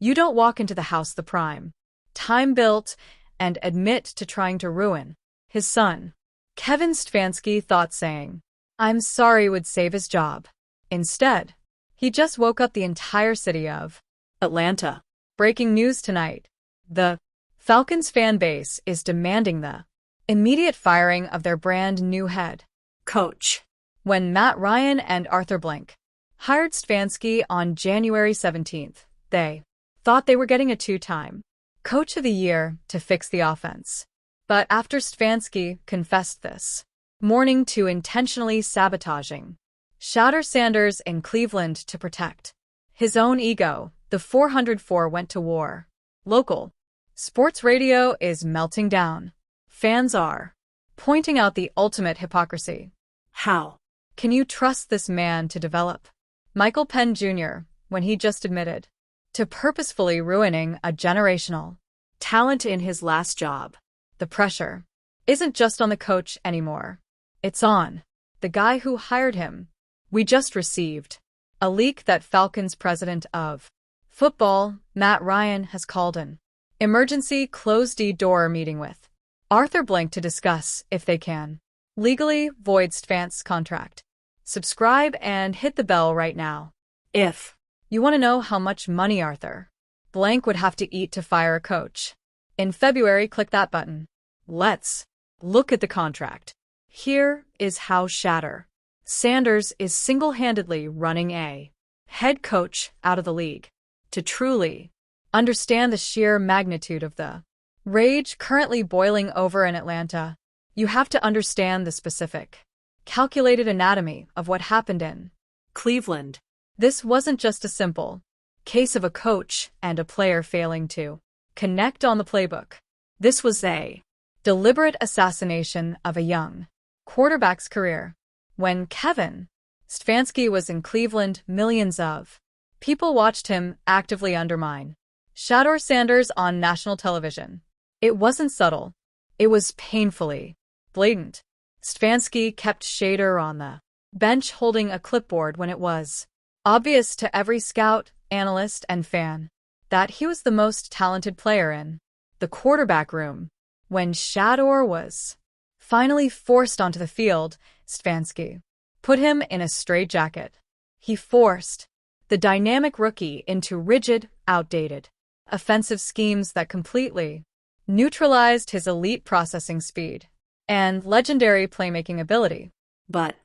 You don't walk into the house the prime time built and admit to trying to ruin his son. Kevin Stefanski thought saying, "I'm sorry" would save his job. Instead, he just woke up the entire city of Atlanta. Breaking news tonight. The Falcons fan base is demanding the immediate firing of their brand new head coach. When Matt Ryan and Arthur Blank hired Stefanski on January 17th, they thought they were getting a two-time Coach of the Year to fix the offense. But after Stefanski confessed this morning to intentionally sabotaging Shedeur Sanders in Cleveland to protect his own ego, the 404 went to war. Local sports radio is melting down. Fans are pointing out the ultimate hypocrisy. How can you trust this man to develop Michael Penn Jr. when he just admitted to purposefully ruining a generational talent in his last job? The pressure isn't just on the coach anymore. It's on the guy who hired him. We just received a leak that Falcons president of football, Matt Ryan, has called an emergency closed-door meeting with Arthur Blank to discuss if they can legally void Stefanski's contract. Subscribe and hit the bell right now if you want to know how much money Arthur Blank would have to eat to fire a coach. In February, click that button. Let's look at the contract. Here is how Shedeur Sanders is single-handedly running a head coach out of the league. To truly understand the sheer magnitude of the rage currently boiling over in Atlanta, you have to understand the specific, calculated anatomy of what happened in Cleveland. This wasn't just a simple case of a coach and a player failing to connect on the playbook. This was a deliberate assassination of a young quarterback's career. When Kevin Stefanski was in Cleveland, millions of people watched him actively undermine Shedeur Sanders on national television. It wasn't subtle. It was painfully blatant. Stefanski kept Shedeur on the bench holding a clipboard when it was obvious to every scout, analyst, and fan that he was the most talented player in the quarterback room. When Shedeur was finally forced onto the field, Stefanski put him in a straitjacket. He forced the dynamic rookie into rigid, outdated, offensive schemes that completely neutralized his elite processing speed and legendary playmaking ability. But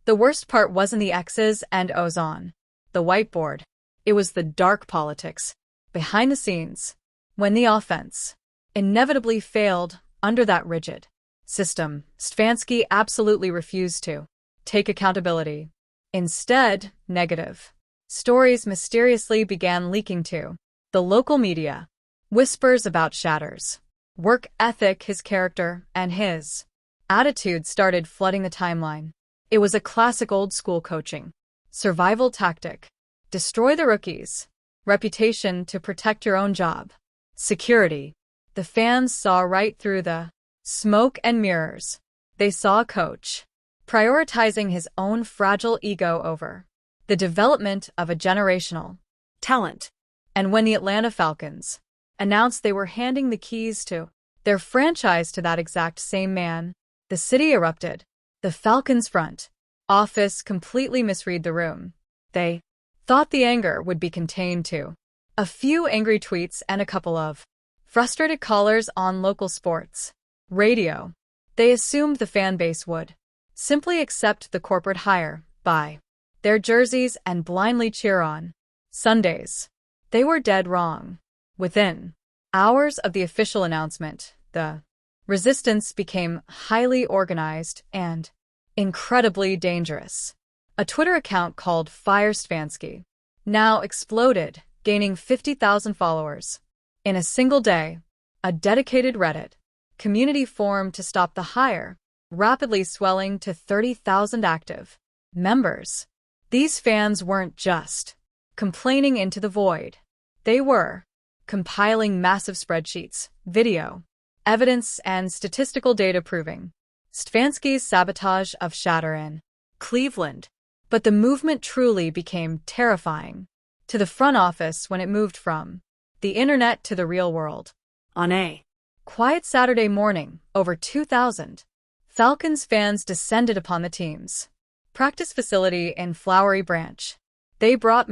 the worst part wasn't the X's and O's on the whiteboard. It was the dark politics behind the scenes. When the offense inevitably failed under that rigid system, Stefanski absolutely refused to take accountability. Instead, negative stories mysteriously began leaking to the local media. Whispers about Shedeur's work ethic, his character, and his attitude started flooding the timeline. It was a classic old-school coaching survival tactic. Destroy the rookie's reputation to protect your own job. Security. The fans saw right through the smoke and mirrors. They saw a coach prioritizing his own fragile ego over the development of a generational talent. And when the Atlanta Falcons announced they were handing the keys to their franchise to that exact same man, the city erupted. The Falcons' front office completely misread the room. They thought the anger would be contained to a few angry tweets and a couple of frustrated callers on local sports radio. They assumed the fan base would simply accept the corporate hire, buy their jerseys, and blindly cheer on Sundays. They were dead wrong. Within hours of the official announcement, the resistance became highly organized and incredibly dangerous. A Twitter account called Fire Stefanski now exploded, gaining 50,000 followers. In a single day, a dedicated Reddit community formed to stop the hire, rapidly swelling to 30,000 active members. These fans weren't just complaining into the void. They were compiling massive spreadsheets, video, evidence, and statistical data proving Stefanski's sabotage of Shedeur in Cleveland. But the movement truly became terrifying to the front office when it moved from the internet to the real world. On a quiet Saturday morning, over 2,000 Falcons fans descended upon the team's practice facility in Flowery Branch. They brought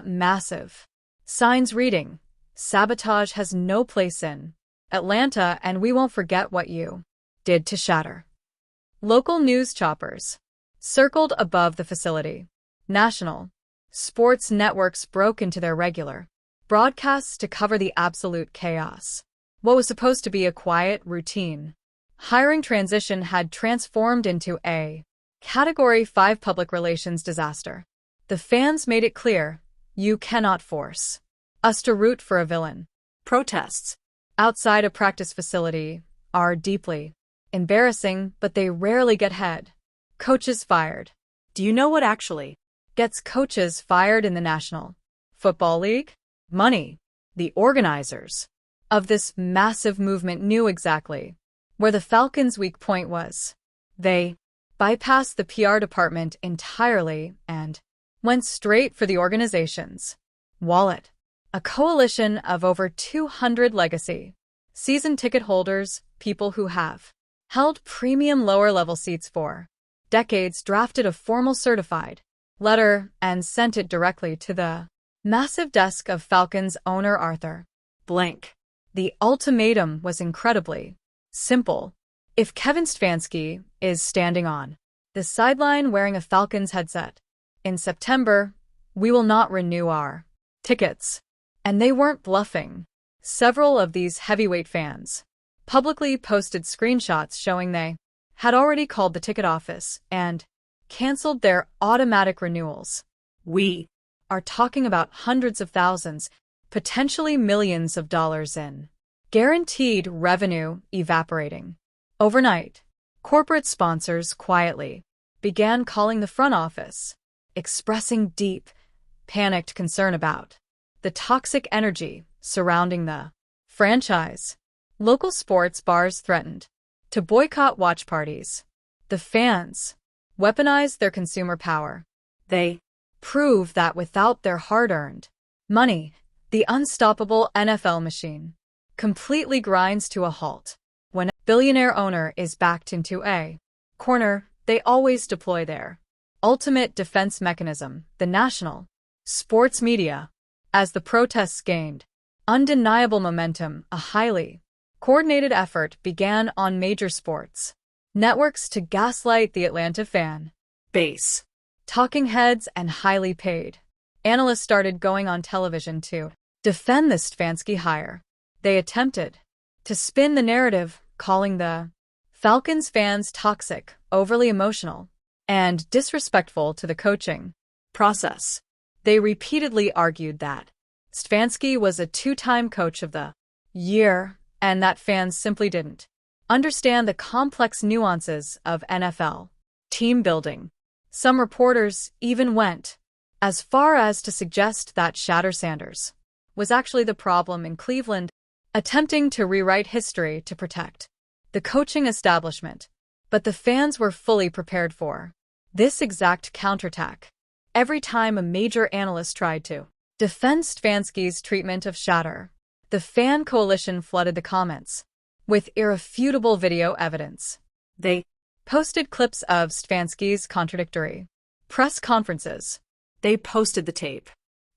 massive signs reading, "Sabotage has no place in Atlanta, and we won't forget what you did to Shedeur." Local news choppers circled above the facility. National sports networks broke into their regular broadcasts to cover the absolute chaos. What was supposed to be a quiet, routine hiring transition had transformed into a Category 5 public relations disaster. The fans made it clear, "You cannot force us to root for a villain." protests Outside a practice facility are deeply embarrassing, but they rarely get head. Coaches fired. Do you know what actually Gets coaches fired in the National Football League? Money. The organizers of this massive movement knew exactly where the Falcons' weak point was. They bypassed the PR department entirely and went straight for the organization's wallet. A coalition of over 200 legacy season ticket holders, people who have held premium lower-level seats for decades, drafted a formal certified letter and sent it directly to the massive desk of Falcons owner Arthur Blank. The ultimatum was incredibly simple. If Kevin Stefanski is standing on the sideline wearing a Falcons headset in September, we will not renew our tickets. And they weren't bluffing. Several of these heavyweight fans publicly posted screenshots showing they had already called the ticket office and canceled their automatic renewals. We are talking about hundreds of thousands, potentially millions of dollars in guaranteed revenue evaporating. Overnight, corporate sponsors quietly began calling the front office, expressing deep, panicked concern about the toxic energy surrounding the franchise. Local sports bars threatened to boycott watch parties. The fans weaponized their consumer power. They proved that without their hard-earned money, the unstoppable NFL machine completely grinds to a halt. When a billionaire owner is backed into a corner, they always deploy their ultimate defense mechanism, the national sports media. As the protests gained undeniable momentum, a highly coordinated effort began on major sports networks to gaslight the Atlanta fan base. Talking heads and highly paid analysts started going on television to defend the Stefanski hire. They attempted to spin the narrative, calling the Falcons fans toxic, overly emotional, and disrespectful to the coaching process. They repeatedly argued that Stefanski was a two-time coach of the year and that fans simply didn't understand the complex nuances of NFL team building. Some reporters even went as far as to suggest that Shedeur Sanders was actually the problem in Cleveland, attempting to rewrite history to protect the coaching establishment. But the fans were fully prepared for this exact counterattack. Every time a major analyst tried to defend Stefanski's treatment of Shedeur, the fan coalition flooded the comments with irrefutable video evidence. They posted clips of Stefanski's contradictory press conferences. They posted the tape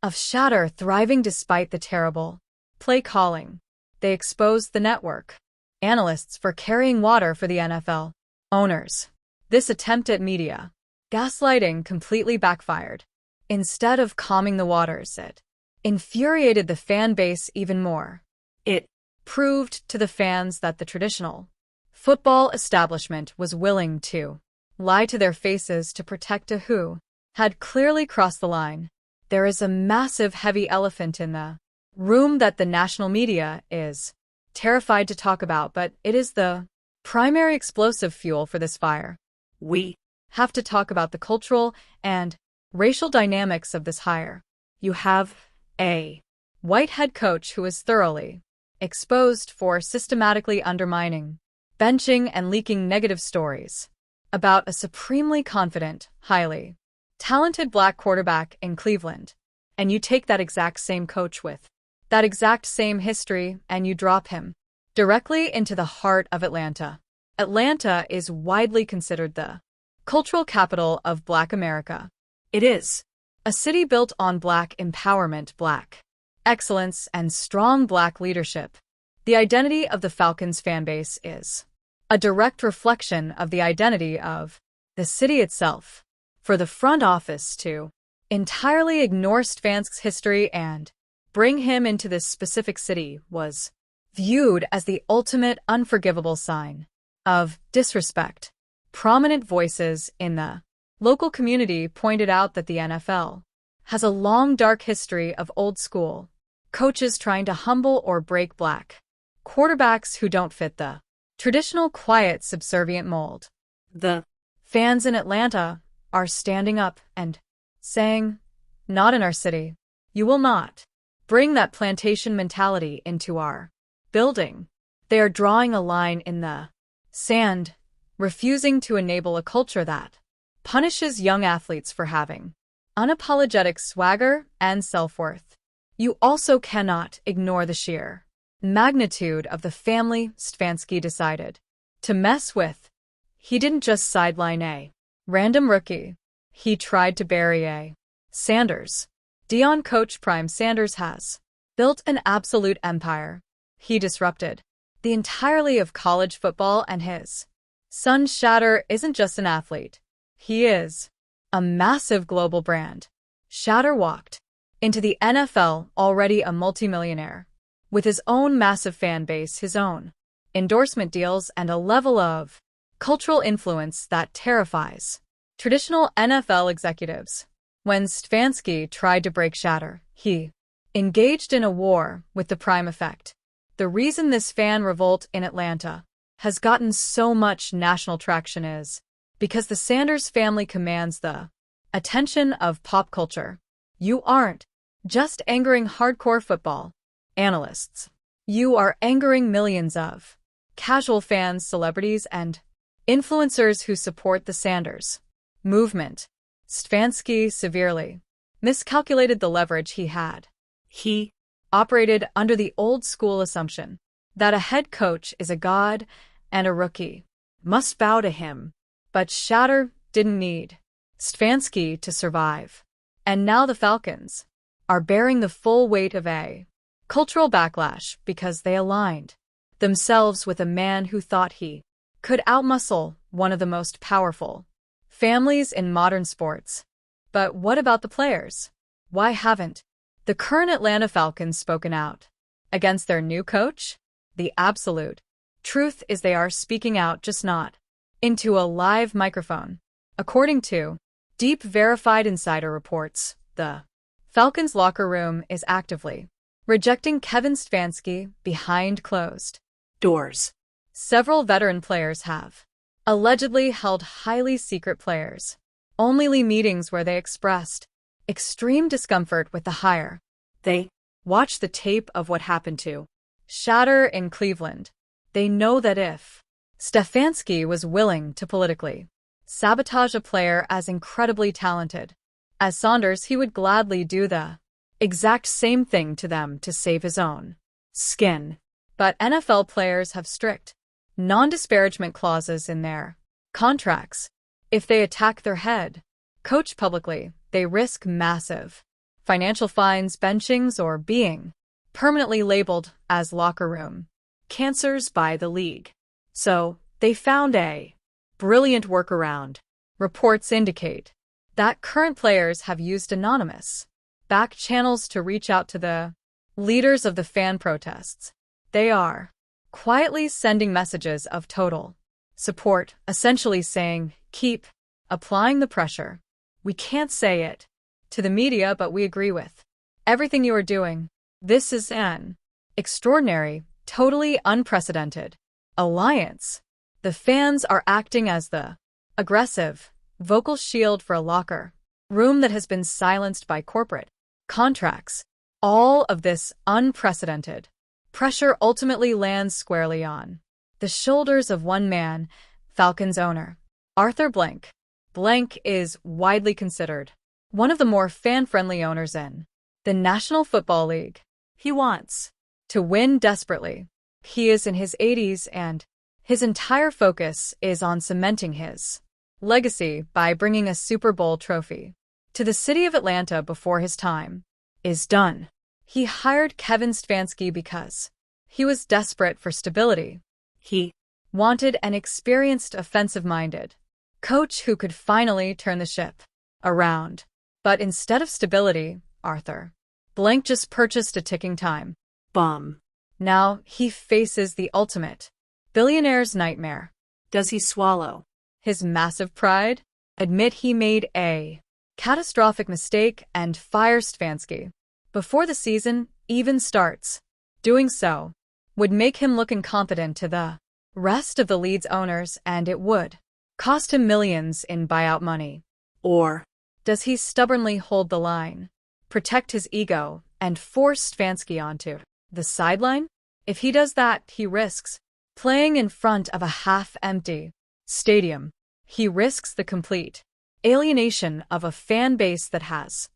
of Shedeur thriving despite the terrible play calling. They exposed the network analysts for carrying water for the NFL owners. This attempt at media gaslighting completely backfired. Instead of calming the waters, it infuriated the fan base even more. It proved to the fans that the traditional football establishment was willing to lie to their faces to protect a who had clearly crossed the line. There is a massive heavy elephant in the room that the national media is terrified to talk about, but it is the primary explosive fuel for this fire. We have to talk about the cultural and racial dynamics of this hire. You have a white head coach who is thoroughly exposed for systematically undermining, benching, and leaking negative stories about a supremely confident, highly talented black quarterback in Cleveland. And you take that exact same coach with that exact same history, and you drop him directly into the heart of Atlanta. Atlanta is widely considered the cultural capital of Black America. It is. A city built on Black empowerment, Black excellence, and strong Black leadership. The identity of the Falcons fanbase is a direct reflection of the identity of the city itself. For the front office to entirely ignore Stefanski's history and bring him into this specific city was viewed as the ultimate unforgivable sign of disrespect. Prominent voices in the local community pointed out that the NFL has a long, dark history of old-school coaches trying to humble or break Black quarterbacks who don't fit the traditional quiet, subservient mold. The fans in Atlanta are standing up and saying, "Not in our city. You will not bring that plantation mentality into our building." They are drawing a line in the sand, refusing to enable a culture that punishes young athletes for having unapologetic swagger and self-worth. You also cannot ignore the sheer magnitude of the family Stefanski decided to mess with. He didn't just sideline a random rookie. He tried to bury a Sanders. Deion coach Prime Sanders has built an absolute empire. He disrupted the entirety of college football, and his son Shedeur isn't just an athlete. He is a massive global brand. Shedeur walked into the NFL already a multimillionaire, with his own massive fan base, his own endorsement deals, and a level of cultural influence that terrifies traditional NFL executives. When Stefanski tried to break Shedeur, he engaged in a war with the Prime effect. The reason this fan revolt in Atlanta has gotten so much national traction is because the Sanders family commands the attention of pop culture. You aren't just angering hardcore football analysts. You are angering millions of casual fans, celebrities, and influencers who support the Sanders movement. Stefanski severely miscalculated the leverage he had. He operated under the old-school assumption that a head coach is a god and a rookie must bow to him. But Shedeur didn't need Stefanski to survive. And now the Falcons are bearing the full weight of a cultural backlash because they aligned themselves with a man who thought he could outmuscle one of the most powerful families in modern sports. But what about the players? Why haven't the current Atlanta Falcons spoken out against their new coach? The absolute truth is they are speaking out, just not into a live microphone. According to deep verified insider reports, the Falcons locker room is actively rejecting Kevin Stefanski behind closed doors. Several veteran players have allegedly held highly secret players-only meetings where they expressed extreme discomfort with the hire. They watched the tape of what happened to Shedeur in Cleveland. They know that if Stefanski was willing to politically sabotage a player as incredibly talented as Sanders, he would gladly do the exact same thing to them to save his own skin. But NFL players have strict non-disparagement clauses in their contracts. If they attack their head coach publicly, they risk massive financial fines, benchings, or being permanently labeled as locker room cancers by the league. So, they found a brilliant workaround. Reports indicate that current players have used anonymous back channels to reach out to the leaders of the fan protests. They are quietly sending messages of total support, essentially saying, "Keep applying the pressure. We can't say it to the media, but we agree with everything you are doing." This is an extraordinary, totally unprecedented alliance. The fans are acting as the aggressive, vocal shield for a locker room that has been silenced by corporate contracts. All of this unprecedented pressure ultimately lands squarely on the shoulders of one man, Falcons owner Arthur Blank. Blank is widely considered one of the more fan-friendly owners in the National Football League. He wants to win desperately. He is in his 80s and his entire focus is on cementing his legacy by bringing a Super Bowl trophy to the city of Atlanta before his time is done. He hired Kevin Stefanski because he was desperate for stability. He Wanted an experienced offensive-minded coach who could finally turn the ship around. But instead of stability, Arthur Blank just purchased a ticking time bomb. Now he faces the ultimate billionaire's nightmare. Does he swallow his massive pride, admit he made a catastrophic mistake, and fire Stefanski before the season even starts? Doing so would make him look incompetent to the rest of the league's owners, and it would cost him millions in buyout money. Or does he stubbornly hold the line, protect his ego, and force Stefanski onto the sideline? If he does that, he risks playing in front of a half-empty stadium. He risks the complete alienation of a fan base that has